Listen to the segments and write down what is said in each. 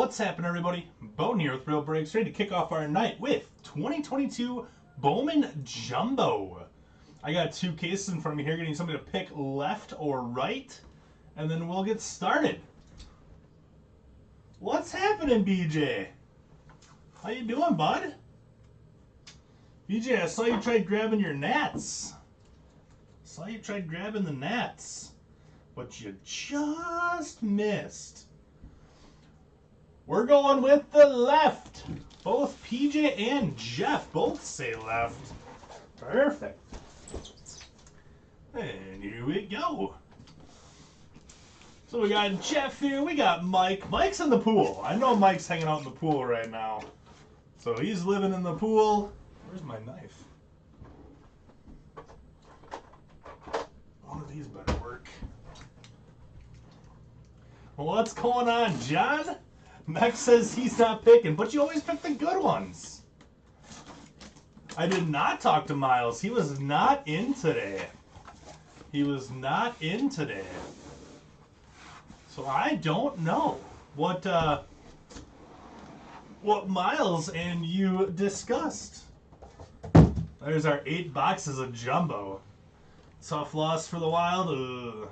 What's happening, everybody? Bowman here with Real Breaks, ready to kick off our night with 2022 Bowman Jumbo. I got two cases in front of me here, getting somebody to pick left or right, and then we'll get started. What's happening, BJ? How you doing, bud? BJ, I saw you tried grabbing your gnats. Saw you tried grabbing the gnats, but you just missed. We're going with the left. Both PJ and Jeff both say left. Perfect. And here we go. So we got Jeff here, we got Mike. Mike's in the pool. I know Mike's hanging out in the pool right now. So he's living in the pool. Where's my knife? One of these better work. What's going on, John? Max says he's not picking, but you always pick the good ones. I did not talk to Miles. He was not in today. He was not in today. So I don't know what Miles and you discussed. There's our 8 boxes of Jumbo. Tough loss for the Wild.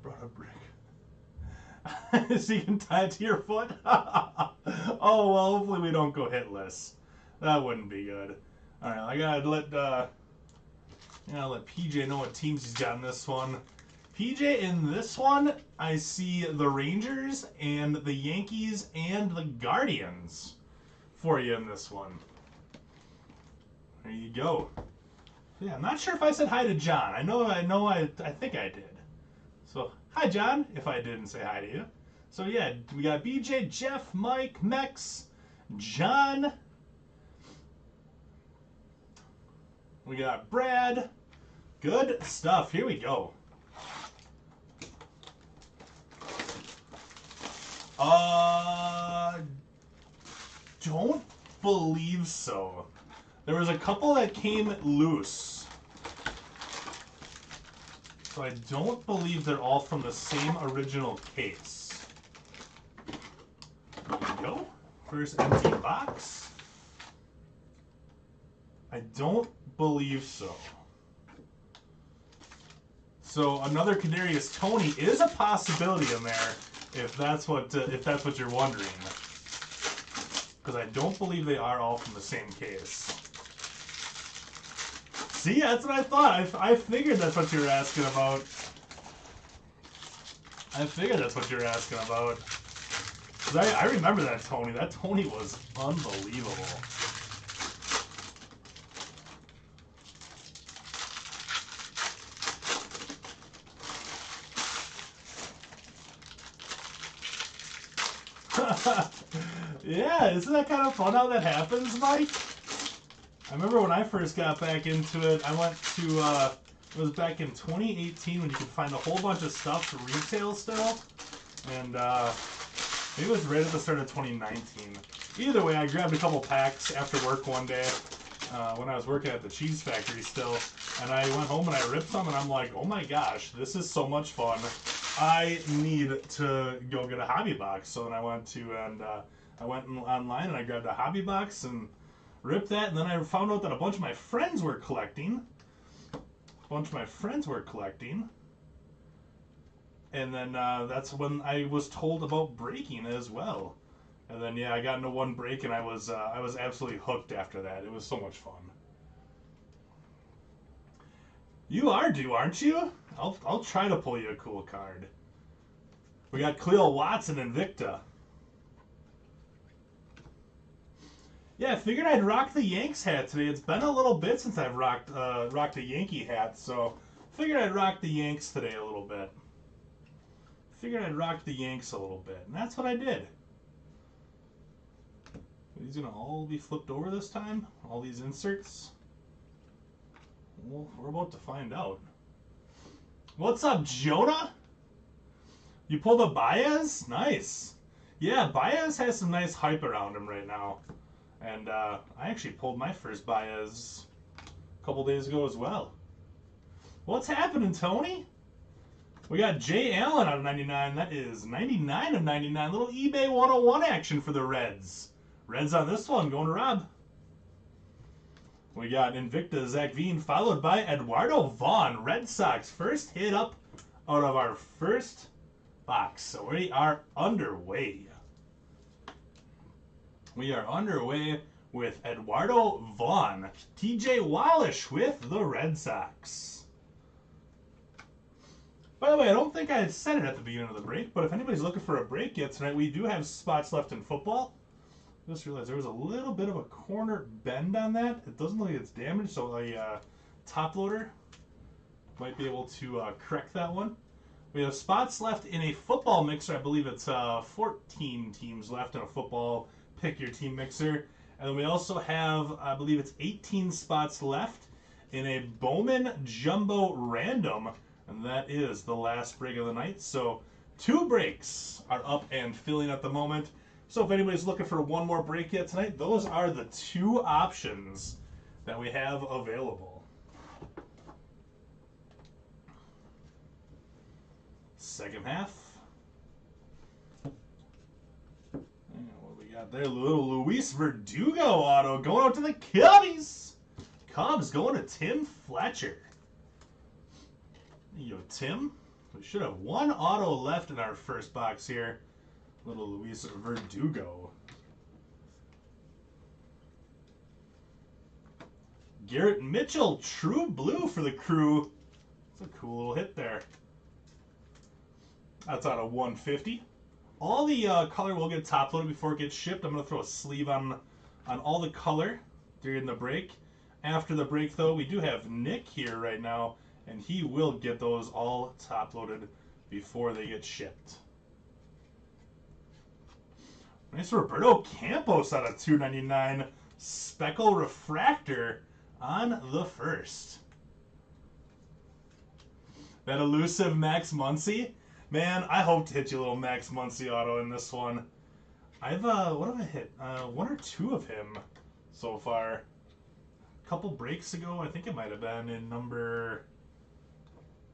Brought a brick. So you can tie it to your foot? Oh, well, hopefully we don't go hitless. That wouldn't be good. Alright, I gotta let PJ know what teams he's got in this one. PJ, in this one, I see the Rangers and the Yankees and the Guardians for you in this one. There you go. Yeah, I'm not sure if I said hi to John. I think I did. So, hi, John, if I didn't say hi to you. So, yeah, we got BJ, Jeff, Mike, Mex, John. We got Brad. Good stuff. Here we go. Don't believe so. There was a couple that came loose. So I don't believe they're all from the same original case. There we go. First empty box. I don't believe so. So another Kadarius Toney is a possibility in there, if that's what you're wondering. Because I don't believe they are all from the same case. See, that's what I thought. I figured that's what you were asking about. I remember that Tony. That Tony was unbelievable. Yeah, isn't that kind of fun how that happens, Mike? I remember when I first got back into it, I went to, it was back in 2018 when you could find a whole bunch of stuff for retail still. And maybe it was right at the start of 2019. Either way, I grabbed a couple packs after work one day when I was working at the cheese factory still. And I went home and I ripped some and I'm like, oh my gosh, this is so much fun. I need to go get a hobby box. So then I went online and I grabbed a hobby box and ripped that, and then I found out that a bunch of my friends were collecting. And then that's when I was told about breaking as well. And then yeah, I got into one break and I was absolutely hooked after that. It was so much fun. You are due, aren't you? I'll try to pull you a cool card. We got Cleo Watson and Invicta. Yeah, I figured I'd rock the Yanks hat today. It's been a little bit since I've rocked a Yankee hat, so figured I'd rock the Yanks today a little bit. And that's what I did. Are these gonna all be flipped over this time? All these inserts? Well, we're about to find out. What's up, Jonah? You pulled a Baez? Nice. Yeah, Baez has some nice hype around him right now. And I actually pulled my first Baez a couple days ago as well. What's happening, Tony? We got Jay Allen out of 99. That is 99 of 99. Little eBay 101 action for the Reds. Reds on this one, going to Rob. We got Invicta Zach Veen, followed by Eduardo Vaughn, Red Sox. First hit up out of our first box. So we are underway. We are underway with Eduardo Vaughn. TJ Wallish with the Red Sox. By the way, I don't think I had said it at the beginning of the break, but if anybody's looking for a break yet tonight, we do have spots left in football. Just realized there was a little bit of a corner bend on that. It doesn't look like it's damaged, so a top loader might be able to correct that one. We have spots left in a football mixer. I believe it's 14 teams left in a football pick your team mixer. And then we also have, I believe it's 18 spots left in a Bowman Jumbo Random. And that is the last break of the night. So 2 breaks are up and filling at the moment. So if anybody's looking for one more break yet tonight, those are the 2 options that we have available. Second half. And what we got there? Little Luis Verdugo auto going out to the Cubbies. Cubs going to Tim Fletcher. There you go, Tim. We should have 1 auto left in our first box here. Little Luis Verdugo. Garrett Mitchell, True Blue for the Crew. That's a cool little hit there. That's out of 150. All the color will get top loaded before it gets shipped. I'm going to throw a sleeve on all the color during the break. After the break, though, we do have Nick here right now, and he will get those all top loaded before they get shipped. Nice Roberto Campos out of 299. Speckle Refractor on the first. That elusive Max Muncy. Man, I hope to hit you a little Max Muncy auto in this one. I've, what have I hit? 1 or 2 of him so far. A couple breaks ago, I think it might have been in number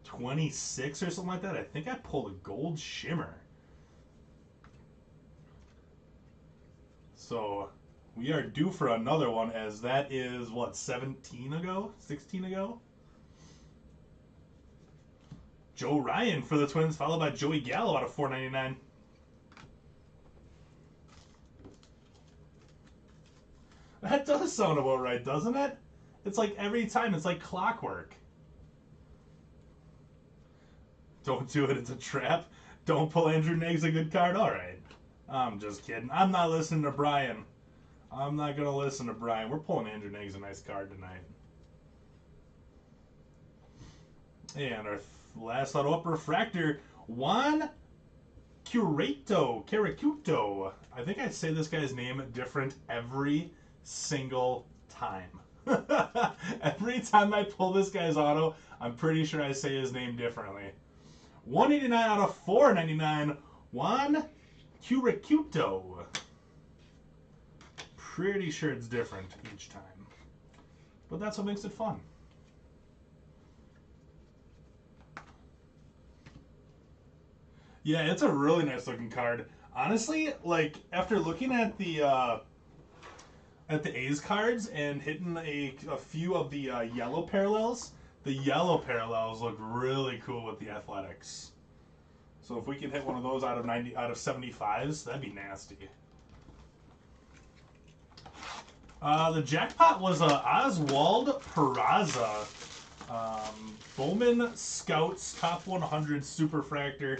26 or something like that. I think I pulled a gold shimmer. So we are due for another one, as that is, what, 17 ago? 16 ago? Joe Ryan for the Twins, followed by Joey Gallo out of 499. That does sound about right, doesn't it? It's like every time, it's like clockwork. Don't do it, it's a trap. Don't pull Andrew Nags a good card, alright. I'm just kidding. I'm not listening to Brian. I'm not going to listen to Brian. We're pulling Andrew Nags a nice card tonight. And our last auto up, Refractor, Juan Caracuto. I think I say this guy's name different every single time. Every time I pull this guy's auto, I'm pretty sure I say his name differently. 189 out of 499, Juan Caracuto. Pretty sure it's different each time. But that's what makes it fun. Yeah, it's a really nice looking card. Honestly, like, after looking at the A's cards and hitting a few of the yellow parallels look really cool with the Athletics. So if we can hit one of those out of 75s, that'd be nasty. The jackpot was Oswald Peraza, Bowman Scouts Top 100 Superfractor.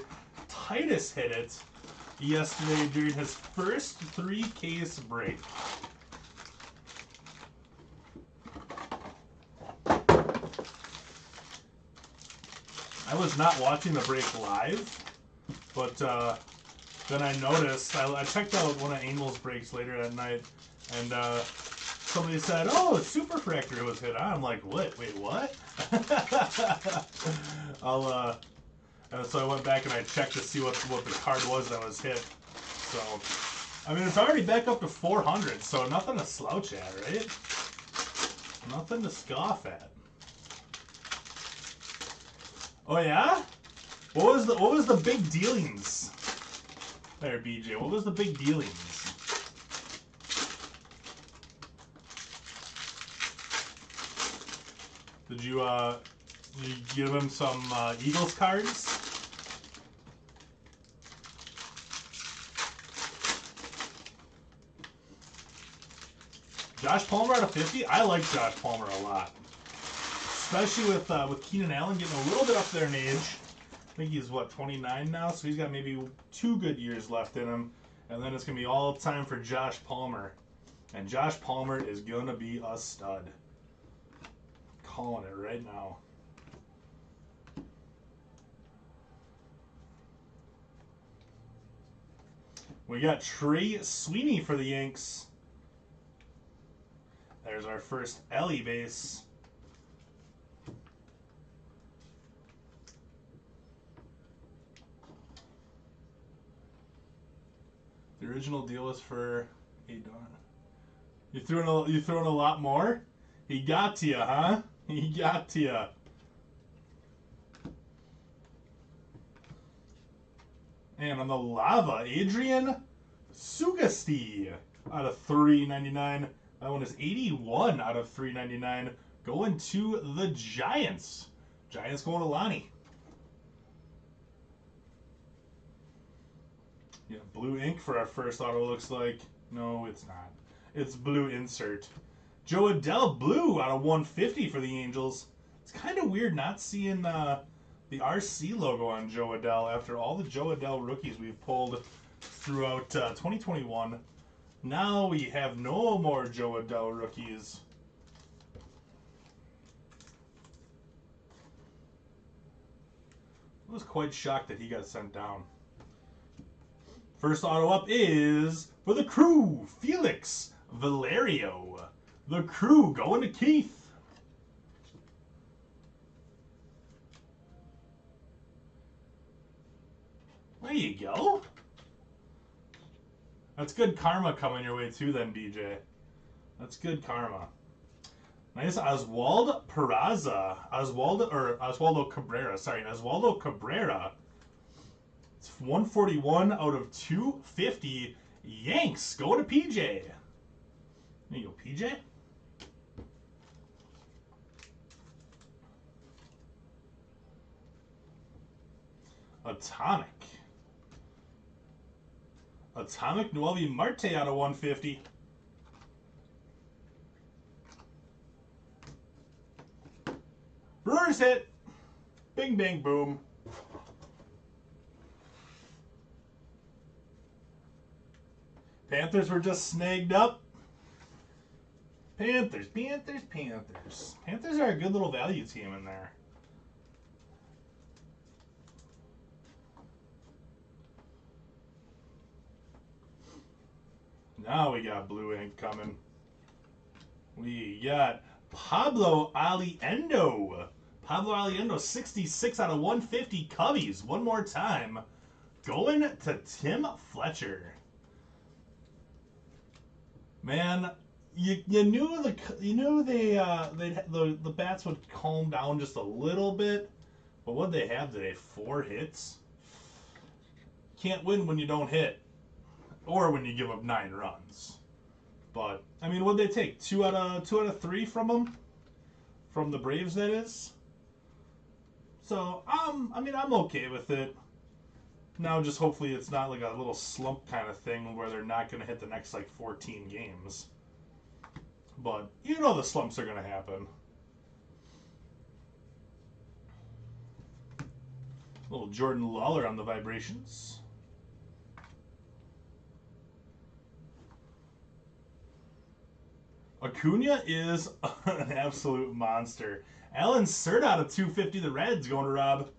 Titus hit it yesterday during his first 3-case break. I was not watching the break live, but then I noticed, I checked out one of Angel's breaks later that night, and somebody said, "Oh, it's Superfractor was hit." I'm like, "What? Wait, what?" So I went back and I checked to see what the card was that was hit. So, I mean, it's already back up to 400, so nothing to slouch at, right? Nothing to scoff at. Oh, yeah? What was the big dealings? There, BJ. What was the big dealings? Did you give him some Eagles cards? Josh Palmer out of 50? I like Josh Palmer a lot. Especially with Keenan Allen getting a little bit up there in age. I think he's, what, 29 now? So he's got maybe 2 good years left in him. And then it's going to be all time for Josh Palmer. And Josh Palmer is going to be a stud. Calling it right now. We got Trey Sweeney for the Yanks. There's our first Ellie base. The original deal was for $8. You threw in a lot more? He got to you, huh? He got to you. And on the lava, Adrian Sugasti out of $3.99. That one is 81 out of $3.99. Going to the Giants. Giants going to Lonnie. Yeah, blue ink for our first auto looks like. No, it's not. It's blue insert. Joe Adell blue out of 150 for the Angels. It's kind of weird not seeing the RC logo on Joe Adell after all the Joe Adell rookies we've pulled throughout 2021. Now we have no more Joe Adell rookies. I was quite shocked that he got sent down. First auto up is for the Crew, Felix Valerio. The Crew going to Keith. There you go. That's good karma coming your way too then, BJ. That's good karma. Nice Oswaldo Peraza. Oswaldo Cabrera. Sorry, Oswaldo Cabrera. It's 141 out of 250. Yanks go to PJ. There you go, PJ. Atomic Noelvi Marte out of 150. Brewers hit. Bing, bang, boom. Panthers were just snagged up. Panthers. Panthers are a good little value team in there. Now we got blue ink coming. We got Pablo Aliendo. Pablo Aliendo, 66 out of 150 Cubbies. One more time. Going to Tim Fletcher. Man, you knew the bats would calm down just a little bit, but what they have today, 4 hits. Can't win when you don't hit, or when you give up 9 runs. But I mean, what'd they take? 2 out of 3 from them, from the Braves, that is. So I mean, I'm okay with it. Now, just hopefully it's not like a little slump kind of thing where they're not going to hit the next, like, 14 games. But you know the slumps are going to happen. Little Jordan Lawler on the vibrations. Acuna is an absolute monster. Alan Cert out of 250, the Reds going to Rob.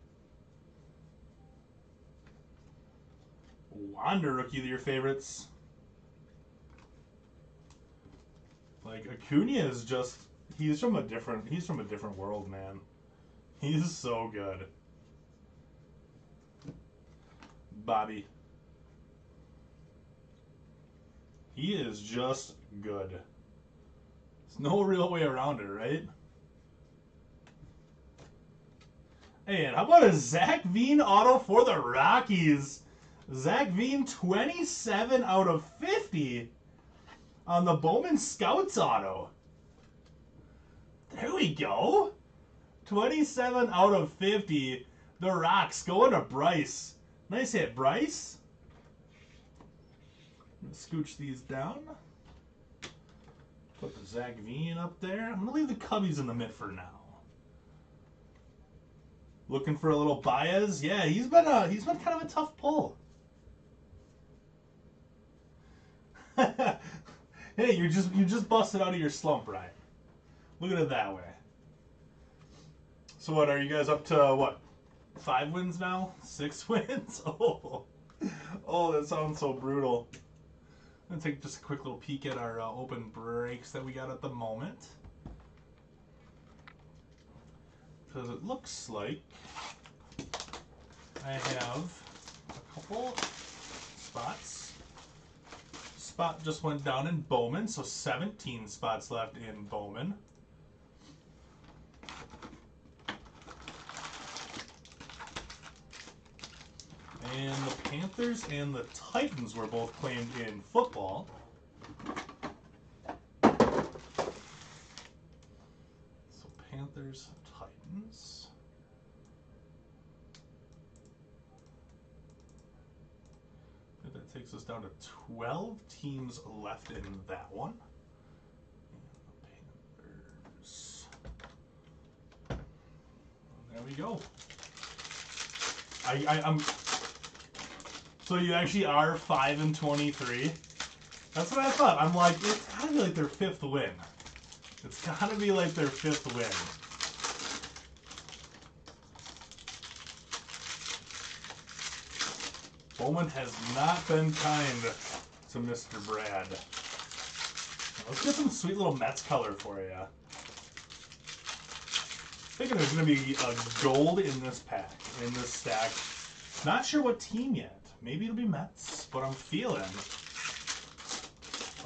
Wander rookie of your favorites. Like, Acuna is just, he's from a different world, man. He's so good. Bobby. He is just good. There's no real way around it, right? Hey, and how about a Zach Veen auto for the Rockies? Zach Veen, 27 out of 50 on the Bowman Scouts auto. There we go. 27 out of 50. The Rocks going to Bryce. Nice hit, Bryce. Scooch these down. Put the Zach Veen up there. I'm going to leave the Cubbies in the mid for now. Looking for a little Baez. Yeah, he's been kind of a tough pull. Hey, you just busted out of your slump, Ryan. Look at it that way. So what, are you guys up to what? 5 wins now? 6 wins? Oh, that sounds so brutal. I'm gonna take just a quick little peek at our open breaks that we got at the moment. Because it looks like I have a couple spots. Spot just went down in Bowman, so 17 spots left in Bowman. And the Panthers and the Titans were both claimed in football. So Panthers, Titans. And that takes us down to 12 teams left in that one. And the Panthers. There we go. I'm. So you actually are 5 and 23. That's what I thought. I'm like, it's gotta be like their 5th win. It's gotta be like their 5th win. Bowman has not been kind to Mr. Brad. Let's get some sweet little Mets color for you. Thinking there's gonna be a gold in this pack, in this stack. Not sure what team yet. Maybe it'll be Mets, but I'm feeling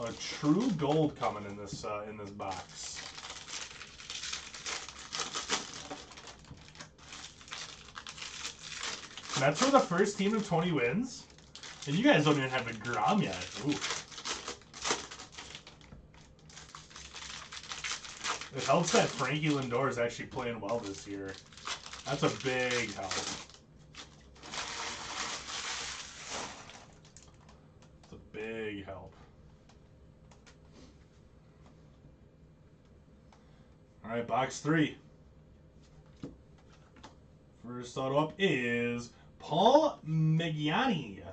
a true gold coming in this box. Mets were the first team of 20 wins, and you guys don't even have the Grom yet. Ooh. It helps that Frankie Lindor is actually playing well this year. That's a big help. Big help. All right, box 3. First auto up is Paul Megiani.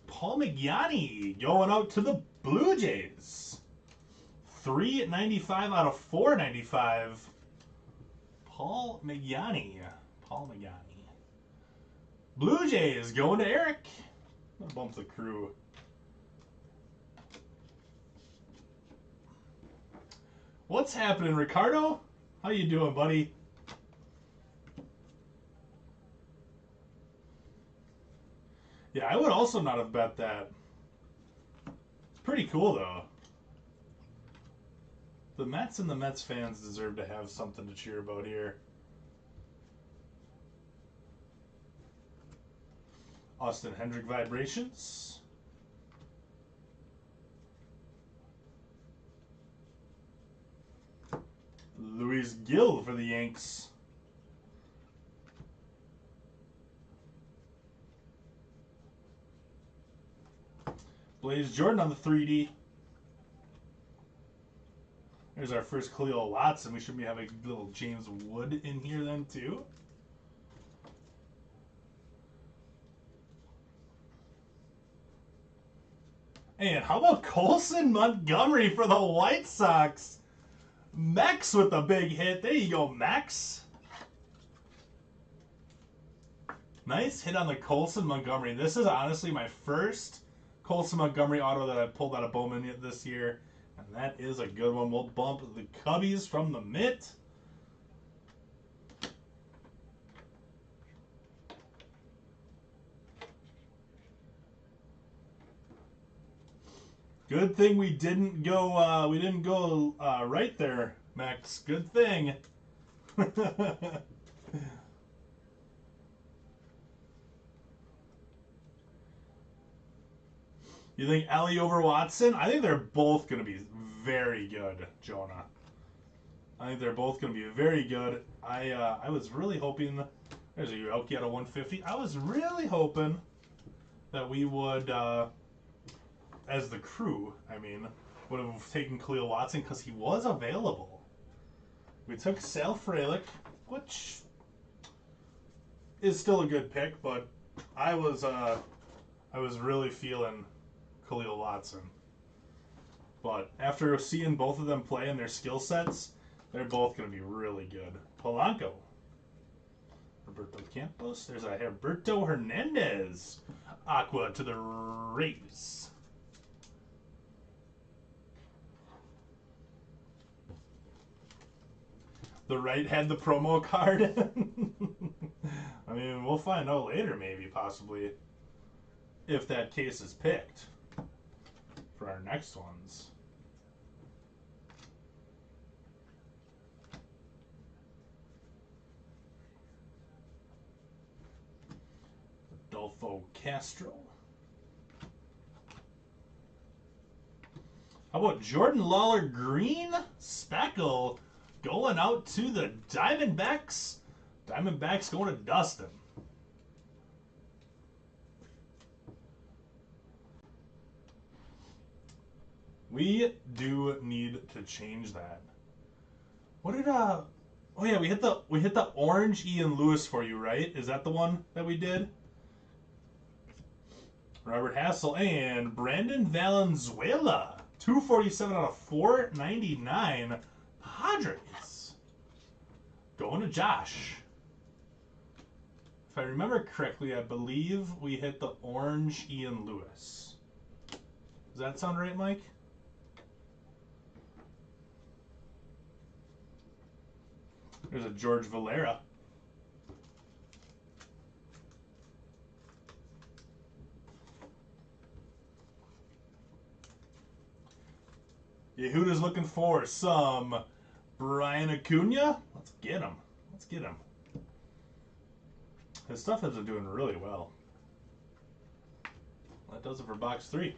Paul Megiani going out to the Blue Jays. 395 out of 495. Paul Megiani. Paul Megiani. Blue Jays going to Eric. I'm gonna bump the crew. What's happening, Ricardo? How you doing, buddy? Yeah, I would also not have bet that. It's pretty cool, though. The Mets and the Mets fans deserve to have something to cheer about here. Austin Hendrick Vibrations. Luis Gil for the Yanks. Blaze Jordan on the 3D. There's our first Khalil Watson. We should be having a little James Wood in here then too. And how about Colson Montgomery for the White Sox? Max with the big hit. There you go, Max. Nice hit on the Colson Montgomery. This is honestly my first Colson Montgomery auto that I pulled out of Bowman this year. And that is a good one. We'll bump the Cubbies from the mitt. Good thing we didn't go right there, Max. Good thing. You think Ellie over Watson? I think they're both going to be very good, Jonah. I think they're both going to be very good. I was really hoping... There's a Uelke at a 150. I was really hoping that we would, as the crew, I mean, would have taken Khalil Watson because he was available. We took Sal Frelick, which is still a good pick, but I was really feeling Khalil Watson. But after seeing both of them play and their skill sets, they're both going to be really good. Polanco. Roberto Campos. There's a Roberto Hernandez. Aqua to the Rays. The right had the promo card. I mean, we'll find out later, maybe, possibly, if that case is picked for our next ones. Adolfo Castro. How about Jordan Lawler Green? Speckle going out to the Diamondbacks. Diamondbacks going to Dustin. We do need to change that. What did oh yeah, we hit the orange Ian Lewis for you, right? Is that the one that we did? Robert Hassel and Brandon Valenzuela. 247 out of 499. Padres. Going to Josh. If I remember correctly, I believe we hit the orange Ian Lewis. Does that sound right, Mike? There's a George Valera. Yehuda's looking for some Brian Acuna. Let's get him. Let's get him. His stuff has been doing really well. That does it for box 3.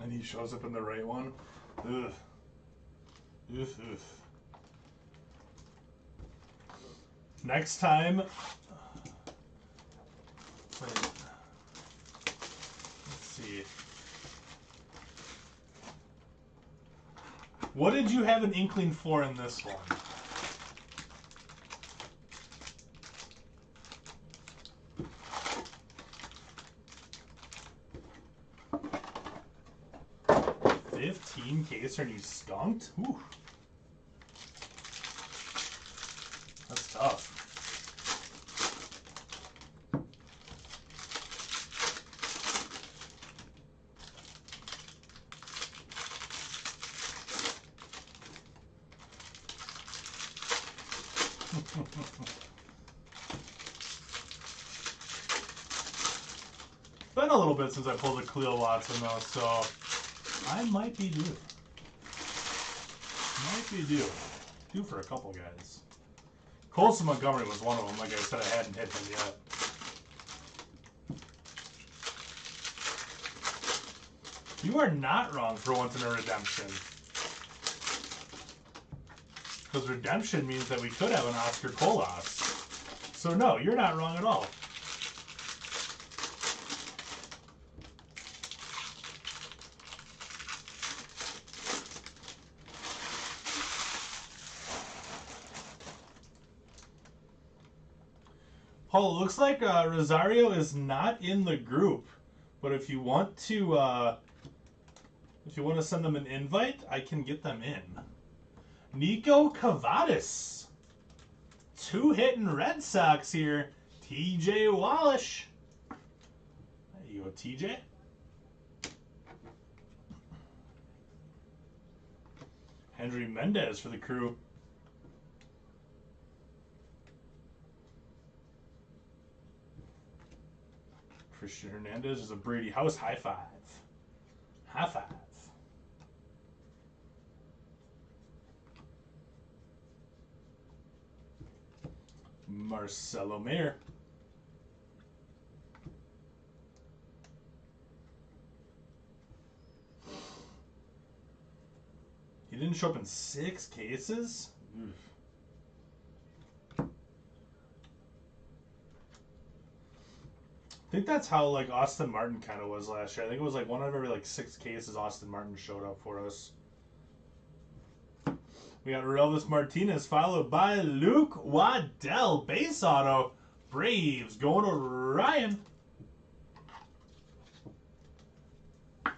And he shows up in the right one. Ugh. Oof, oof. Next time, let's see. What did you have an inkling for in this one? Case, are you skunked? Ooh. That's tough. It's been a little bit since I pulled a Khalil Watson though, so I might be due. Might be due. Due for a couple guys. Colson Montgomery was one of them. Like I said, I hadn't hit him yet. You are not wrong for once in a redemption. Because redemption means that we could have an Oscar Colas. So no, you're not wrong at all. Paul, it looks like Rosario is not in the group, but if you want to send them an invite, I can get them in. Nico Cavadas, 2-hitting Red Sox here. TJ Wallish. There you go, TJ. Henry Mendez for the crew. Christian Hernandez is a Brady House. High five. High five. Marcelo Mayer. He didn't show up in 6 cases? Oof. I think that's how like Austin Martin kind of was last year. I think it was like one of every like 6 cases Austin Martin showed up for us. We got Relvis Martinez followed by Luke Waddell. Base auto. Braves going to Ryan. There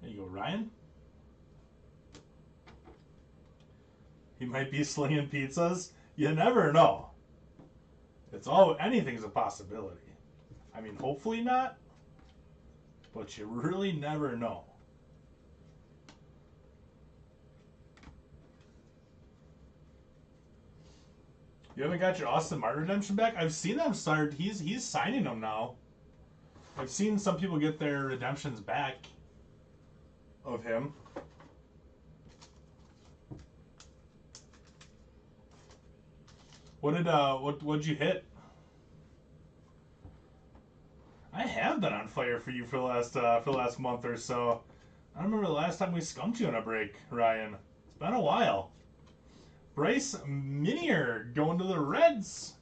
you go, Ryan. He might be slinging pizzas. You never know. It's all, anything's a possibility. I mean, hopefully not, but you really never know. You haven't got your Austin Martin redemption back? I've seen them start. He's signing them now. I've seen some people get their redemptions back of him. What'd you hit? I have been on fire for you for the last month or so. I don't remember the last time we skunked you on a break, Ryan. It's been a while. Bryce Minier going to the Reds.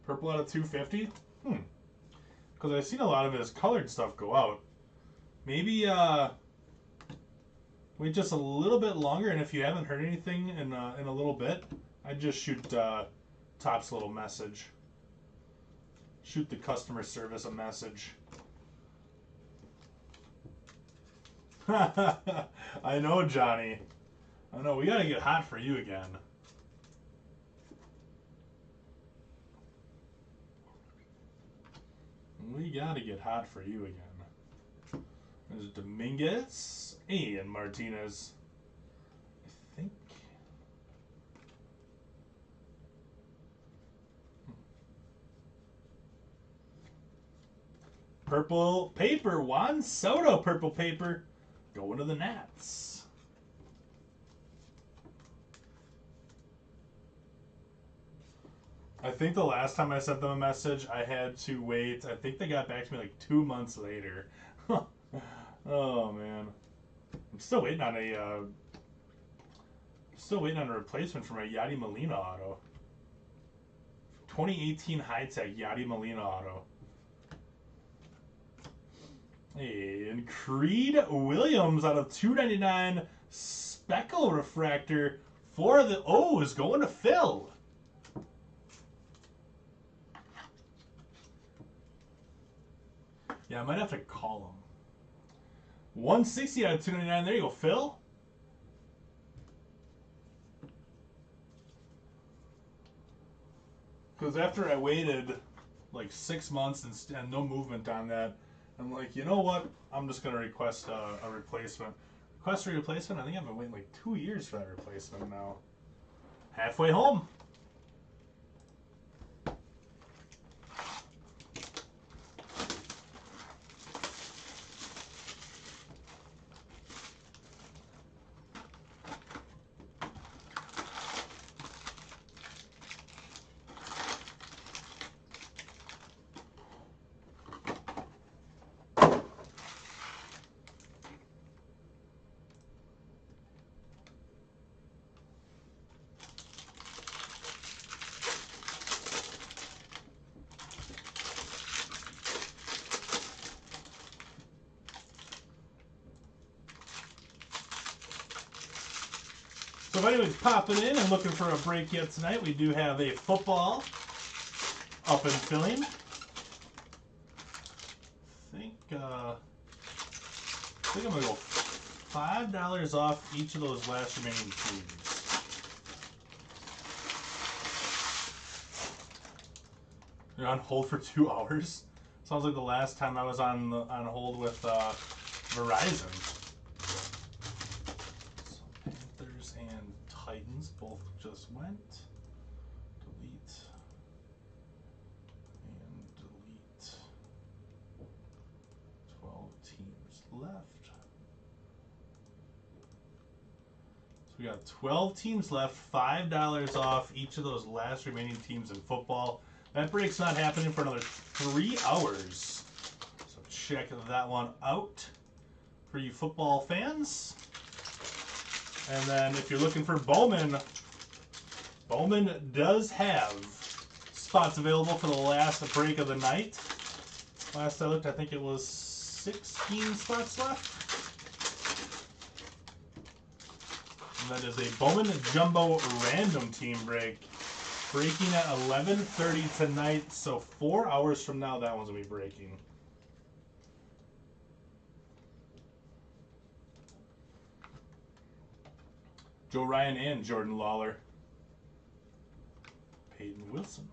Purple out of 250. Because I've seen a lot of his colored stuff go out. Maybe wait just a little bit longer, and if you haven't heard anything in a little bit, I'd just shoot Top's little message. Shoot the customer service a message. I know, Johnny. I know, we gotta get hot for you again. We gotta get hot for you again. There's Dominguez and Martinez. I think. Purple paper. Juan Soto purple paper. Going to the Nats. I think the last time I sent them a message, I had to wait. I think they got back to me like 2 months later. Oh man, I'm still waiting on a replacement for my Yadi Molina auto. 2018 high tech Yadi Molina auto. And Creed Williams out of 299 speckle refractor for the O's going to Phil. Yeah, I might have to call him. 160 out of 299. There you go, Phil. Because after I waited like 6 months and no movement on that, I'm like, you know what? I'm just going to request a replacement. Request a replacement? I think I've been waiting like 2 years for that replacement now. Halfway home. So if anyone's popping in and looking for a break yet tonight, we do have a football up and filling. I think I'm gonna go $5 off each of those last remaining teams. You're on hold for 2 hours. Sounds like the last time I was on hold with Verizon. Titans both just went. Delete and delete. 12 teams left. So We got 12 teams left, $5 off each of those last remaining teams in football. That break's not happening for another 3 hours. So check that one out for you football fans. And then if you're looking for Bowman, Bowman does have spots available for the last break of the night. Last I looked, I think it was 16 spots left. And that is a Bowman Jumbo Random Team break. Breaking at 11:30 tonight, so 4 hours from now, that one's going to be breaking. Joe Ryan and Jordan Lawler. Peyton Wilson.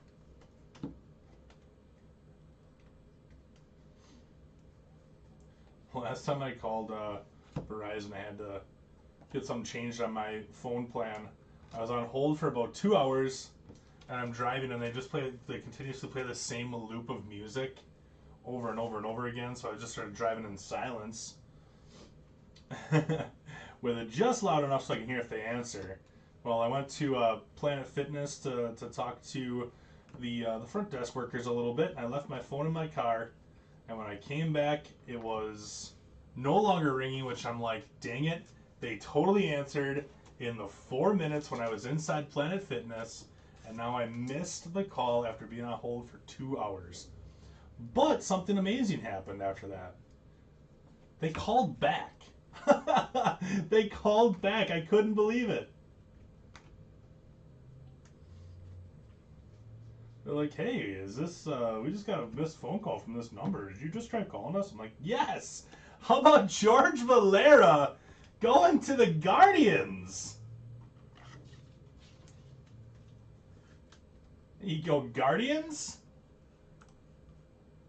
Last time I called Verizon, I had to get something changed on my phone plan. I was on hold for about 2 hours, and I'm driving, and they continuously play the same loop of music over and over and over again, so I just started driving in silence with it just loud enough so I can hear if they answer. Well, I went to Planet Fitness to talk to the front desk workers a little bit, and I left my phone in my car, and when I came back, it was no longer ringing, which I'm like, dang it, they totally answered in the 4 minutes when I was inside Planet Fitness, and now I missed the call after being on hold for 2 hours. But something amazing happened after that. They called back. They called back. I couldn't believe it. They're like, hey, is this, we just got a missed phone call from this number. Did you just try calling us? I'm like, yes. How about George Valera going to the Guardians? You go Guardians?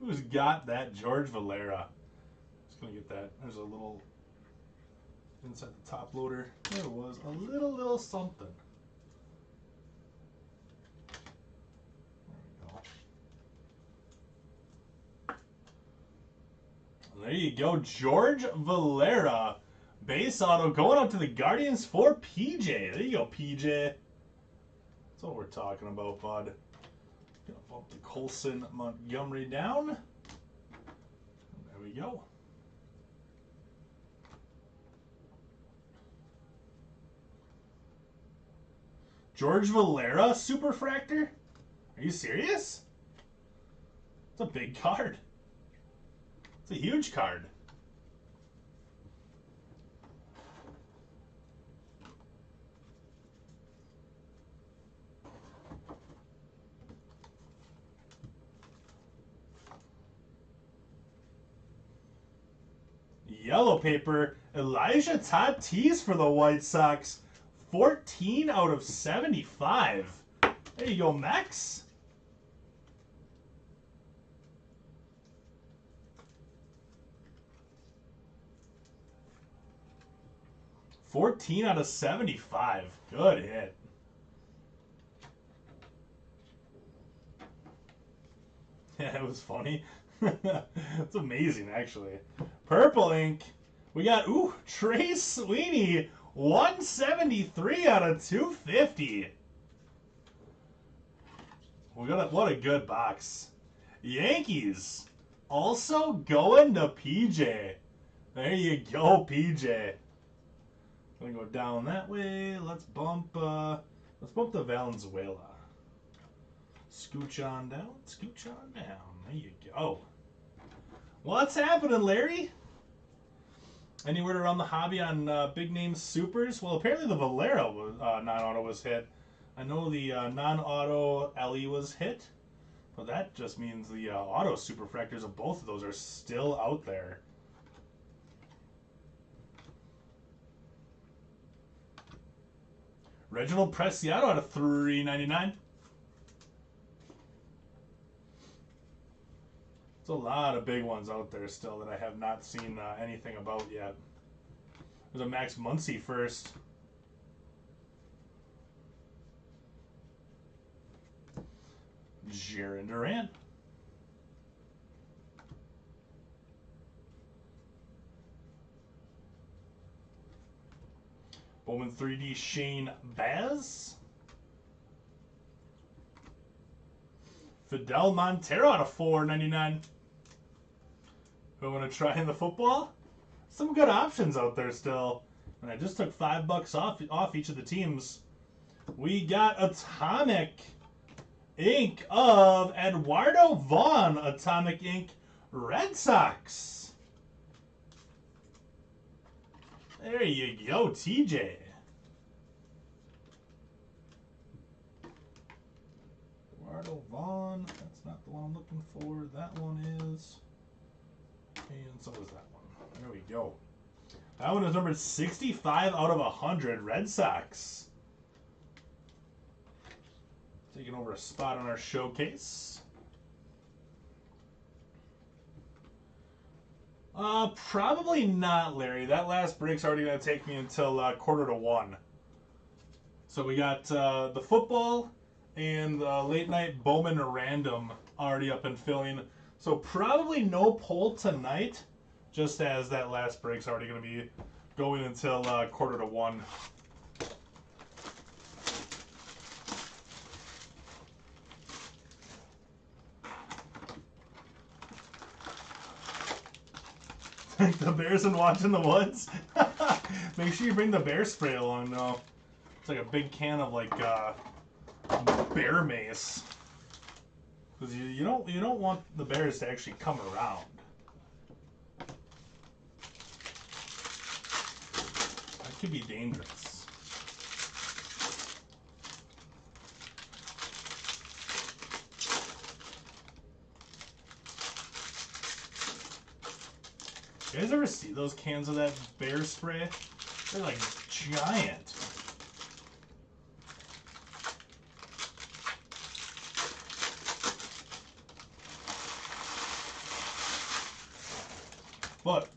Who's got that George Valera? Just gonna get that. There's a little inside the top loader. There was a little something. There you go, George Valera. Base auto going out to the Guardians for PJ. There you go, PJ. That's what we're talking about, bud. Gonna bump the Colson Montgomery down. There we go. George Valera, Superfractor? Are you serious? It's a big card. It's a huge card. Yellow paper, Elijah Tatis for the White Sox. 14 out of 75. There you go, Max. $14 out of 75. Good hit. Yeah, it was funny. It's amazing, actually. Purple ink. We got, ooh, Trey Sweeney. 173 out of 250. We got what a good box. Yankees. Also going to PJ. There you go, PJ. Gonna go down that way. Let's bump the Valenzuela. Scooch on down, scooch on down. There you go. What's happening, Larry? Any word around the hobby on big name supers? Well, apparently the Valera non-auto was hit. I know the non-auto LE was hit, but that just means the auto superfractors of both of those are still out there. Reginald Preciado out of $3.99. There's a lot of big ones out there still that I have not seen anything about yet. There's a Max Muncy first. Jaron Duran. Bowman 3D Shane Baz. Fidel Montero out of 4.99. Who want to try in the football? Some good options out there still. And I just took $5 off each of the teams. We got Atomic Ink of Eduardo Vaughn. Atomic Ink Red Sox. There you go, TJ. Eduardo Vaughn. That's not the one I'm looking for. That one is. And so is that one. There we go. That one is numbered 65 out of 100. Red Sox. Taking over a spot on our showcase. Probably not, Larry. That last break's already going to take me until 1:45. So we got the football and the late night Bowman random already up and filling. So probably no poll tonight, just as that last break's already going to be going until 1:45. The bears and watch in the woods. Make sure you bring the bear spray along though. It's like a big can of like bear mace. Because you don't want the bears to actually come around. That could be dangerous. You guys ever see those cans of that bear spray? They're like giant. But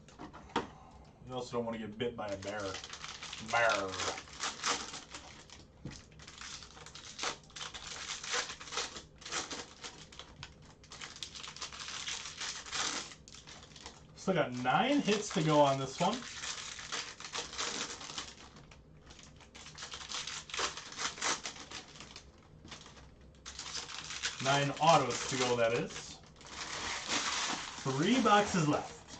you also don't want to get bit by a bear. Bear. Still got 9 hits to go on this one. Nine autos to go, that is. 3 boxes left.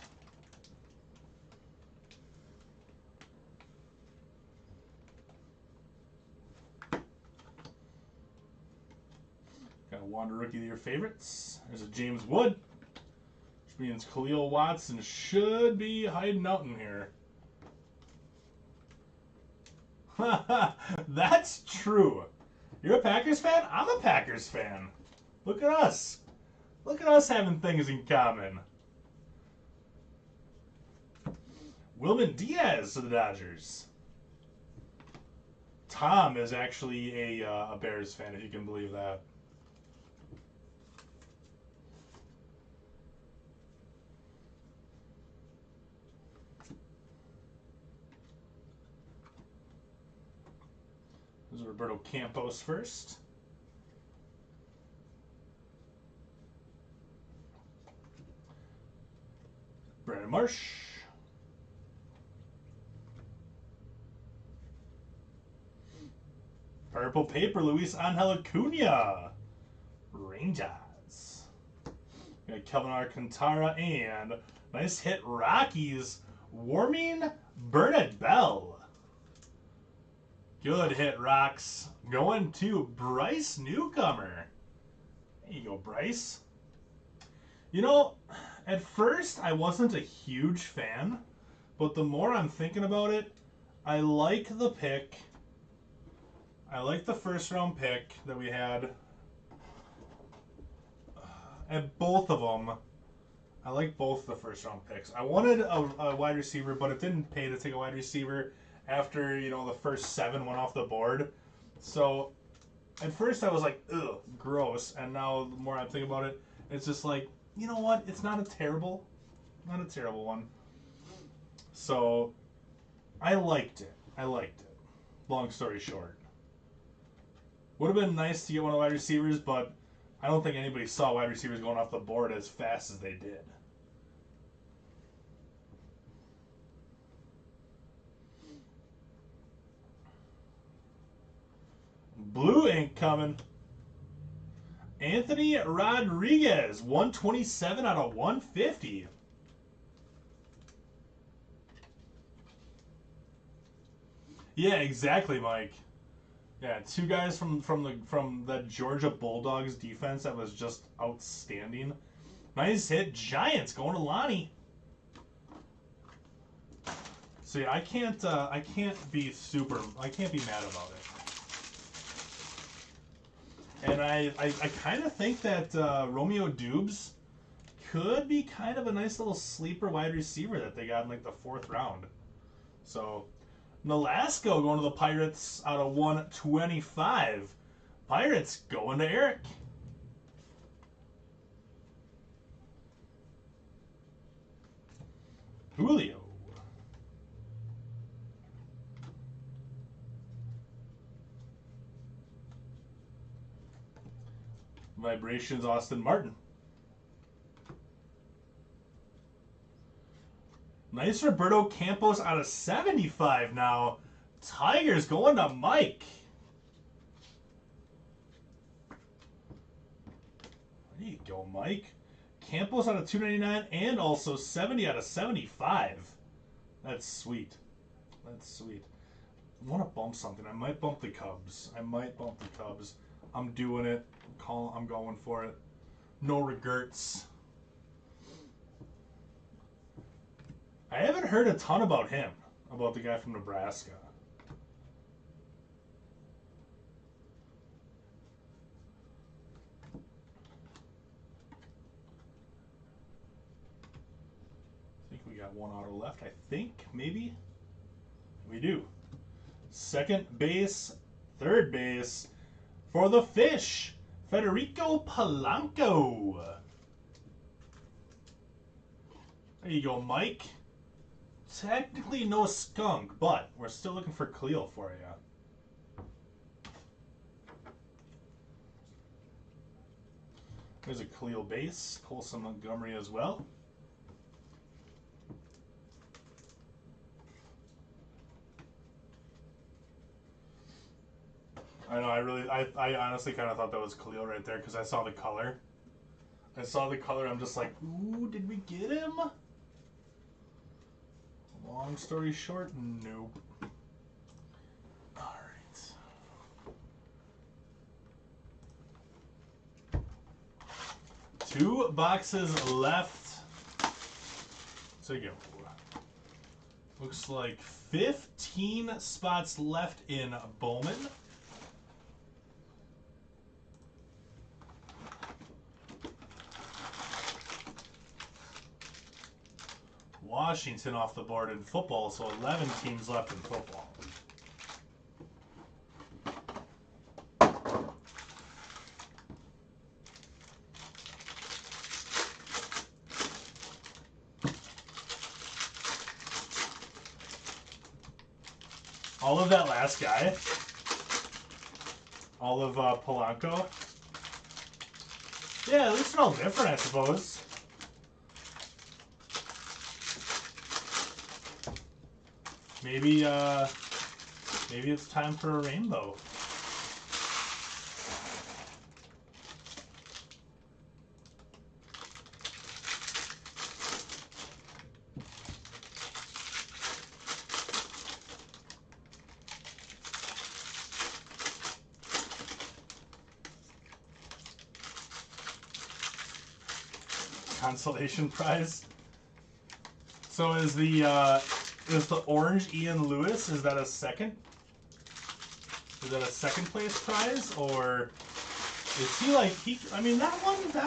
Got a Wander Rookie of your favorites. There's a James Wood. Which means Khalil Watson should be hiding out in here. That's true. You're a Packers fan? I'm a Packers fan. Look at us. Look at us having things in common. Wilman Diaz to the Dodgers. Tom is actually a Bears fan, if you can believe that. This is Roberto Campos first. Brandon Marsh. Purple paper, Luis Angel Acuna. Rangers. We got Kelvin Alcantara and nice hit Rockies. Warming Bernard Bell. Good hit, Rocks. Going to Bryce Newcomer. There you go, Bryce. You know, at first I wasn't a huge fan, but the more I'm thinking about it, I like the pick. I like the first round pick that we had. And both of them, I like both the first round picks. I wanted a wide receiver, but it didn't pay to take a wide receiver after, you know, the first 7 went off the board. So at first I was like, ugh, gross. And now the more I think about it, it's just like, you know what? It's not a terrible one. So I liked it. Long story short. Would have been nice to get one of the wide receivers, but I don't think anybody saw wide receivers going off the board as fast as they did. coming. Anthony Rodriguez, 127 out of 150. Yeah, exactly, Mike. Yeah, two guys from the Georgia Bulldogs defense that was just outstanding. Nice hit, Giants going to Lonnie. So yeah, I can't be mad about it. And I kind of think that Romeo Dubes could be kind of a nice little sleeper wide receiver that they got in like the 4th round. So Nolasco going to the Pirates out of 125. Pirates going to Eric. Julio. Vibrations, Austin Martin. Nice Roberto Campos out of 75 now. Tigers going to Mike. There you go, Mike. Campos out of 299 and also 70 out of 75. That's sweet. That's sweet. I want to bump something. I might bump the Cubs. I'm doing it. I'm going for it. No regrets. I haven't heard a ton about him, about the guy from Nebraska. I think we got one auto left. I think, maybe. We do. Second base, third base for the Fish, Federico Polanco. There you go, Mike. Technically no skunk, but we're still looking for Cleo for you. There's a Cleo base. Colson Montgomery as well. I know, I honestly kind of thought that was Cleo right there because I saw the color. I'm just like, ooh, did we get him? Long story short, nope. Alright. Two boxes left. So you go. Looks like 15 spots left in Bowman. Washington off the board in football, so 11 teams left in football. All of that last guy, all of Polanco. Yeah, at least they're all different, I suppose. Maybe it's time for a rainbow. Consolation prize. So is the orange Ian Lewis, is that a second? Is that a second place prize, or is he like I mean that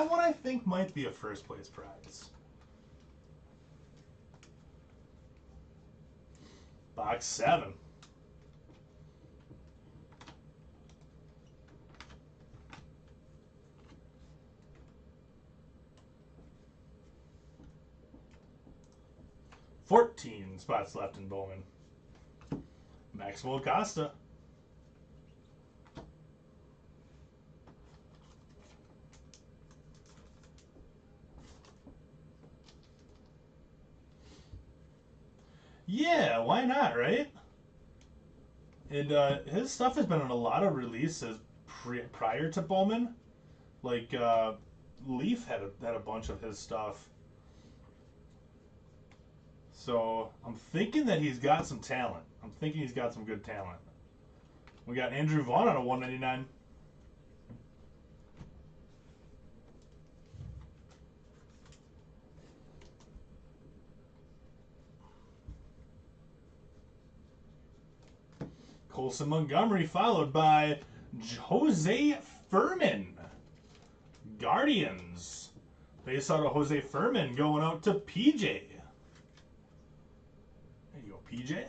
one I think might be a first place prize. Box 7. $14 spots left in Bowman. Maxwell Acosta. Yeah, why not, right? And his stuff has been on a lot of releases prior to Bowman. Like Leaf had a bunch of his stuff. So I'm thinking that he's got some talent. I'm thinking he's got some good talent. We got Andrew Vaughn on a 199. Colson Montgomery followed by Jose Furman. Guardians. Base out of Jose Furman going out to PJ. There you go, PJ.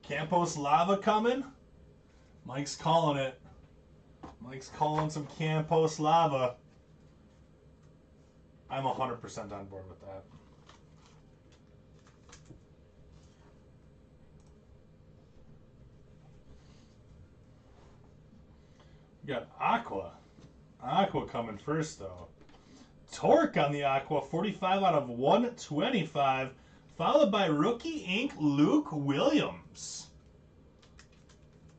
Campos Lava coming. Mike's calling it. Mike's calling some Campos Lava. I'm 100% on board with that. We got Aqua. Aqua coming first, though. Torque on the Aqua, 45 out of 125. Followed by Rookie Ink Luke Williams.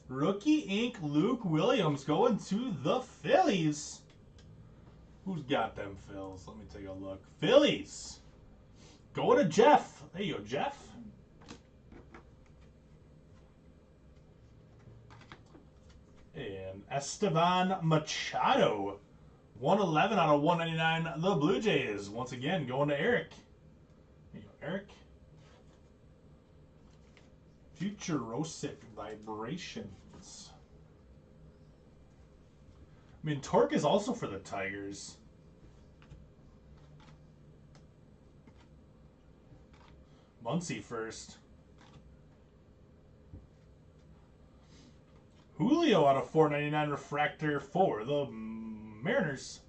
Rookie Ink Luke Williams going to the Phillies. Who's got them Phils? Let me take a look. Phillies. Going to Jeff. There you go, Jeff. And Esteban Machado. 111 out of 199. The Blue Jays. Once again, going to Eric. There you go, Eric. Futurosic Vibrations. I mean, Torque is also for the Tigers. Muncy first. Julio out of 499 refractor for the Mariners.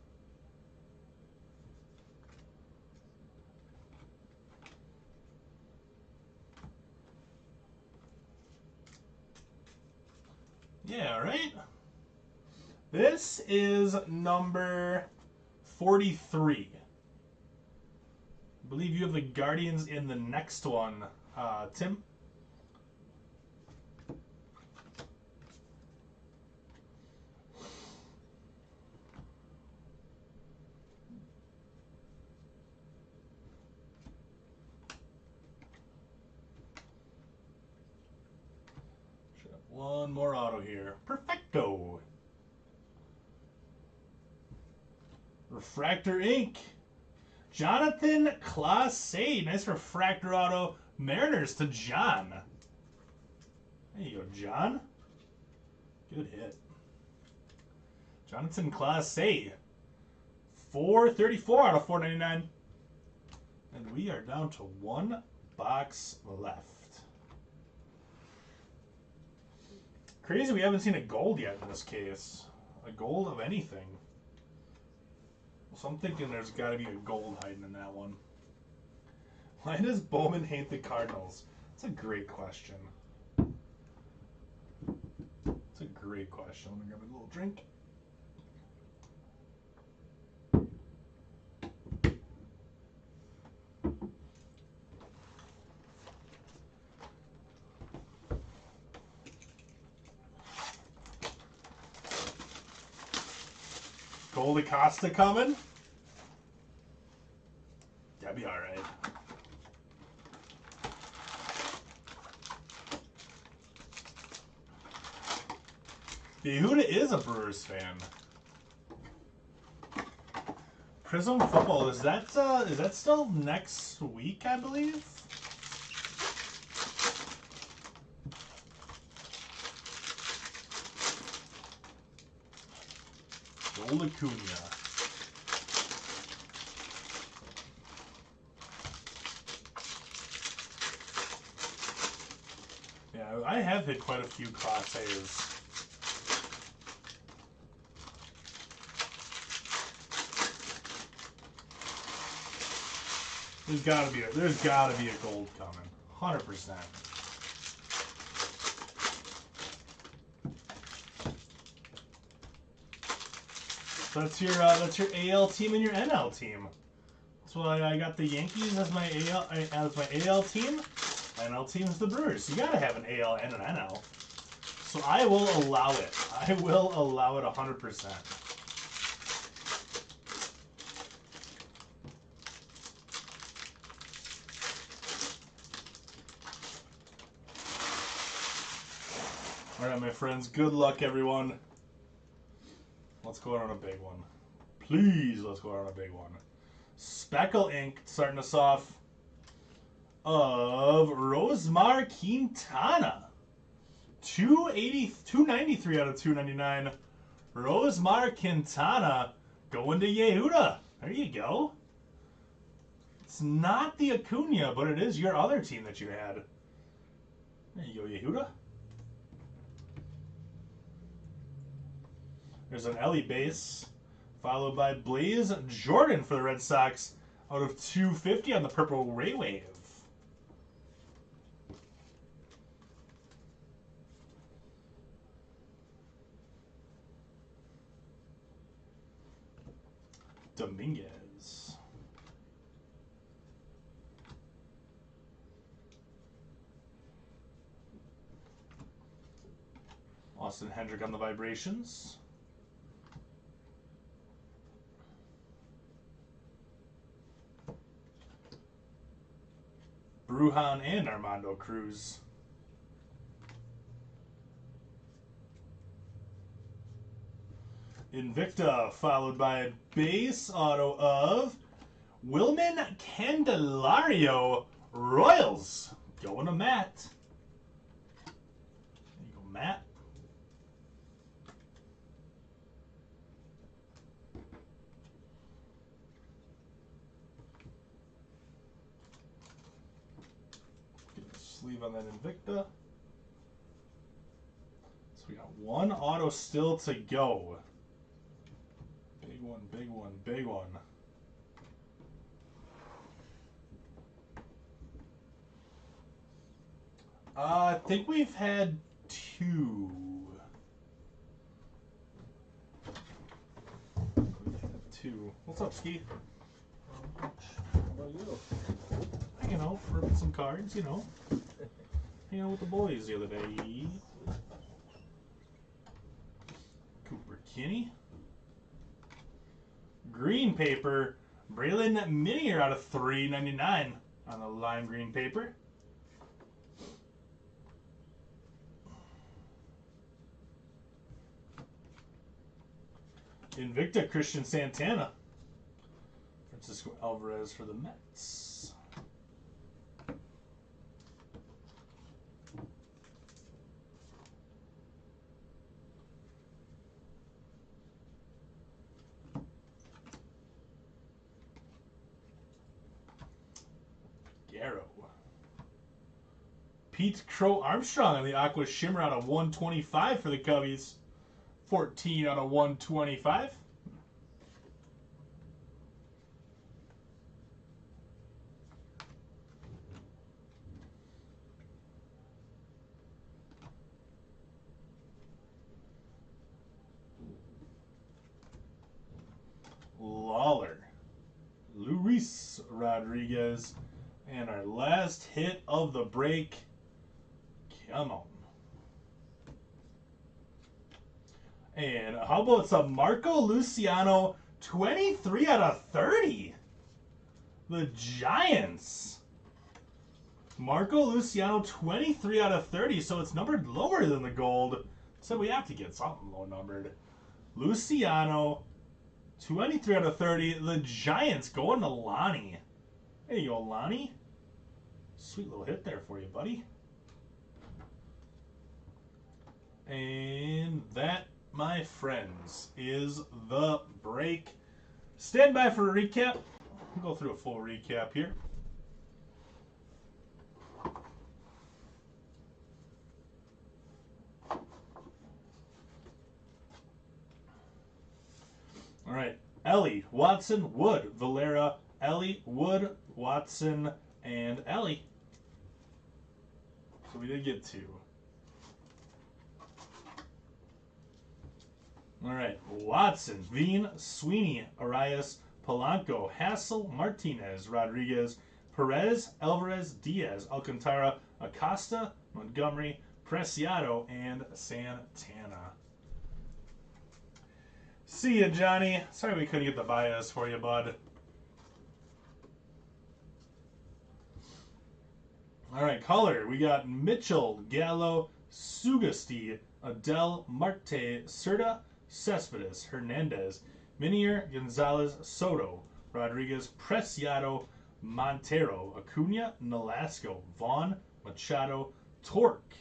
Yeah, right? This is number 43. I believe you have the Guardians in the next one, Tim. One more auto here. Perfecto. Refractor ink. Jonathan Clase. Nice refractor auto. Mariners to John. There you go, John. Good hit. Jonathan Clase. 434 out of 499. And we are down to one box left. Crazy we haven't seen a gold yet in this case. A gold of anything. So I'm thinking there's got to be a gold hiding in that one. Why does Bowman hate the Cardinals? That's a great question. That's a great question. Let me grab a little drink. Gold Acosta coming. That'd be alright. Yehuda is a Brewers fan. Prism Football, is that still next week, I believe? Gold Acuna. Yeah, I have hit quite a few crosshairs. There's gotta be a gold coming. 100%. So that's your AL team and your NL team. So I got the Yankees as my AL team. My NL team is the Brewers. You gotta have an AL and an NL. So I will allow it. I will allow it 100%. All right, my friends. Good luck, everyone. Let's go out on a big one. Please, let's go out on a big one. Speckle Ink starting us off of Rosemar Quintana. 293 out of 299. Rosemar Quintana going to Yehuda. There you go. It's not the Acuna, but it is your other team that you had. There you go, Yehuda. There's an Ellie base, followed by Blaze Jordan for the Red Sox out of 250 on the Purple Ray Wave. Dominguez. Austin Hendrick on the vibrations. Brujan and Armando Cruz. Invicta, followed by a base auto of Wilman Candelario. Royals. Going to Matt. There you go, Matt. Get the sleeve on that Invicta. So we got one auto still to go. Big one, big one, big one. I think we've had two. What's up, Ski? How about you? Hanging out, ripping some cards, you know. Hanging out with the boys the other day. Cooper Kinney. Green paper, Braylon Minier out of 399 on the lime green paper. Invicta, Christian Santana. Francisco Alvarez for the Mets. Garrow. Pete Crow Armstrong on the Aqua Shimmer out of 125 for the Cubbies. 14 out of 125. Lawler. Luis Rodriguez. And our last hit of the break. Come on. And how about some Marco Luciano, 23 out of 30? The Giants. Marco Luciano, 23 out of 30. So it's numbered lower than the gold. So we have to get something low numbered. Luciano, 23 out of 30. The Giants going to Lonnie. There you go, Lonnie. Sweet little hit there for you, buddy. And that, my friends, is the break. Stand by for a recap. We'll go through a full recap here. All right. Ellie, Watson, Wood, Valera, Ellie, Wood, Watson, and Ellie. So we did get two. All right. Watson, Veen, Sweeney, Arias, Polanco, Hassel, Martinez, Rodriguez, Perez, Alvarez, Diaz, Alcantara, Acosta, Montgomery, Preciado, and Santana. See ya, Johnny. Sorry we couldn't get the bias for you, bud. All right, color. We got Mitchell, Gallo, Sugasti, Adele, Marte, Cerda, Cespedes, Hernandez, Minier, Gonzalez, Soto, Rodriguez, Preciado, Montero, Acuna, Nolasco, Vaughn, Machado, Torque,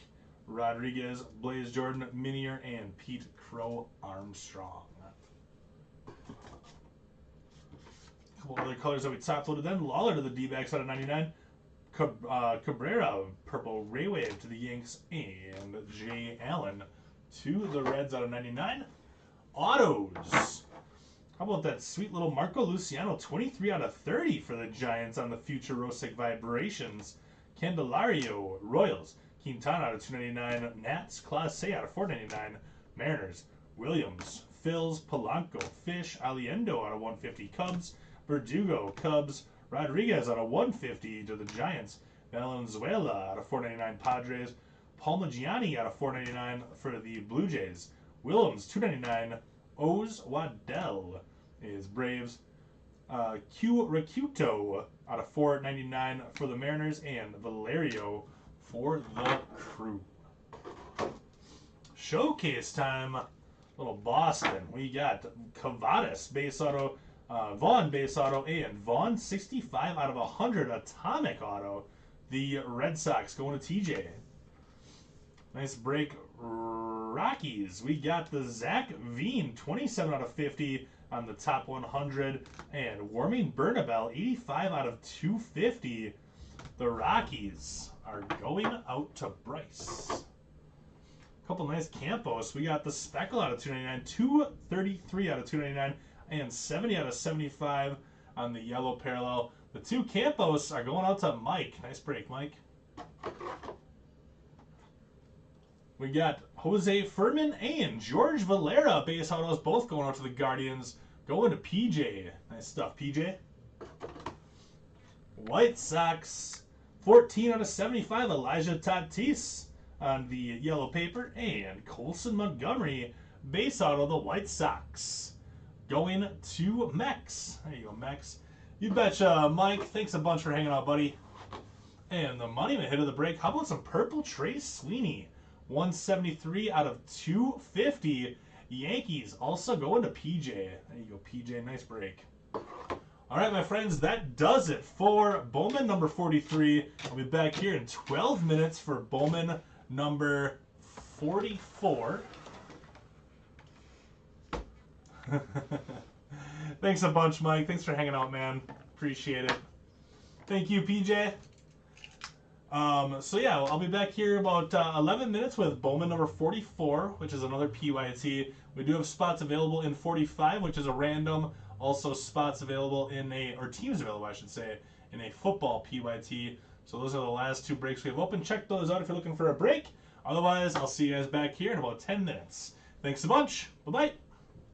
Rodriguez, Blaze Jordan, Minier, and Pete Crow Armstrong. A couple other colors that we top loaded then. Lawler to the D-backs out of 99. Cabrera, purple Ray Wave to the Yanks, and Jay Allen to the Reds out of 99. Autos. How about that sweet little Marco Luciano, 23 out of 30 for the Giants on the Future Rosic Vibrations. Candelario, Royals. Quintana out of 299. Nats, Clase out of 499. Mariners, Williams, Phils, Polanco, Fish, Aliendo out of 150. Cubs, Verdugo, Cubs, Rodriguez out of 150 to the Giants. Valenzuela out of 499 Padres. Palmagiani out of 499 for the Blue Jays. Willems 299. Oz Waddell is Braves. Q Rakuto out of 499 for the Mariners, and Valerio for the Crew. Showcase time. Little Boston. We got Cavadas base auto. Vaughn base auto, and Vaughn 65 out of 100 atomic auto. The Red Sox going to TJ. Nice break. Rockies. We got the Zach Veen 27 out of 50 on the top 100, and Warming Bernabel 85 out of 250. The Rockies are going out to Bryce. A couple nice Campos. We got the Speckle out of 299, 233 out of 299. And 70 out of 75 on the yellow parallel. The two Campos are going out to Mike. Nice break, Mike. We got Jose Furman and George Valera base autos, both going out to the Guardians. Going to PJ. Nice stuff, PJ. White Sox, 14 out of 75. Elijah Tatis on the yellow paper. And Colson Montgomery base auto, the White Sox. Going to Mex. There you go, Mex. You betcha, Mike. Thanks a bunch for hanging out, buddy. And the moneyman hit of the break. How about some purple Trey Sweeney? 173 out of 250. Yankees also going to PJ. There you go, PJ. Nice break. All right, my friends, that does it for Bowman number 43. I'll be back here in 12 minutes for Bowman number 44. Thanks a bunch, Mike. Thanks for hanging out, man. Appreciate it. Thank you, PJ. So yeah, I'll be back here about 11 minutes with Bowman number 44, which is another PYT. We do have spots available in 45, which is a random. Also spots available in or teams available, I should say, in a football PYT. So those are the last two breaks we have open. Check those out if you're looking for a break. Otherwise, I'll see you guys back here in about 10 minutes. Thanks a bunch. Bye-bye.